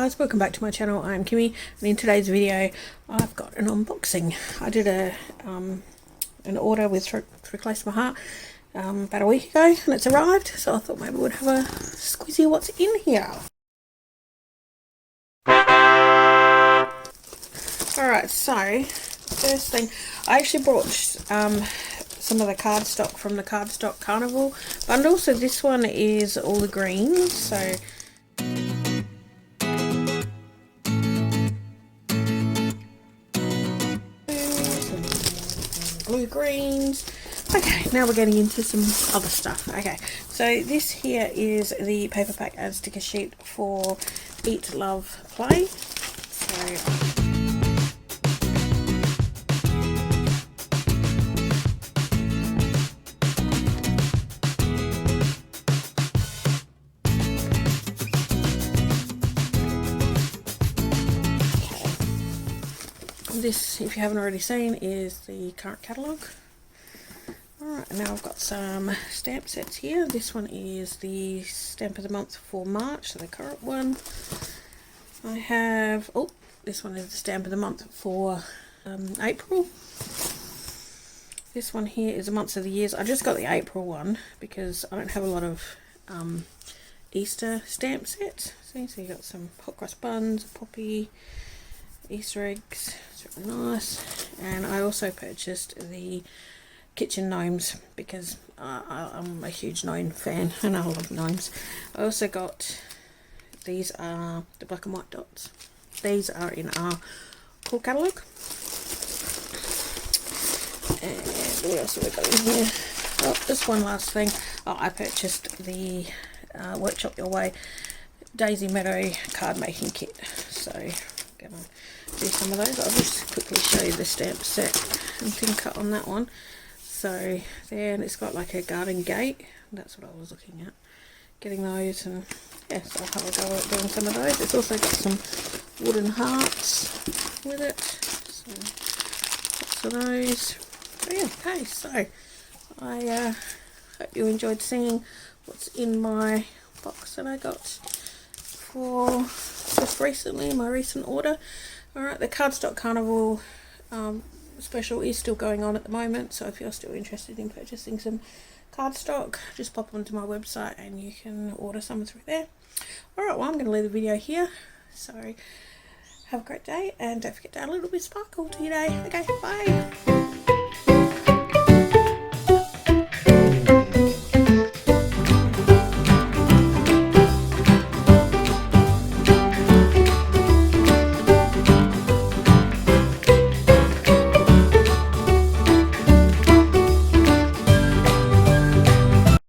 guys, welcome back to my channel. I'm Kimmy, and in today's video I've got an unboxing. I did an order with Through Close to My Heart about a week ago, and it's arrived, so I thought maybe we'd have a squeezy of what's in here. Alright, so first thing, I actually brought some of the cardstock from the Cardstock Carnival bundle. So this one is all the greens, so blue greens. Okay, now we're getting into some other stuff. Okay, so this here is the paper pack and sticker sheet for Eat, Love, Play. So this, if you haven't already seen, is the current catalogue. Alright, now I've got some stamp sets here. This one is the stamp of the month for March, so the current one. I have, oh, this one is the stamp of the month for April. This one here is the months of the years. I just got the April one because I don't have a lot of Easter stamp sets. See, so you got some hot cross buns, poppy, Easter eggs. It's really nice. And I also purchased the kitchen gnomes because I'm a huge gnome fan and I love gnomes. I also got, these are the black and white dots. These are in our core catalogue. And what else have we got in here? Oh, just one last thing. Oh, I purchased the Workshop Your Way Daisy Meadow card making kit. So I'm gonna do some of those. I'll just quickly show you the stamp set and thin cut on that one. So there, and it's got like a garden gate. That's what I was looking at. Getting those, and yeah, so I'll have a go at doing some of those. It's also got some wooden hearts with it. So lots of those. But yeah, okay, so I hope you enjoyed seeing what's in my box that I got for just recently, my recent order. Alright, the Cardstock Carnival special is still going on at the moment, so if you're still interested in purchasing some cardstock, just pop onto my website and you can order some through there. Alright, well, I'm going to leave the video here, so have a great day and don't forget to add a little bit of sparkle to your day. Okay, bye!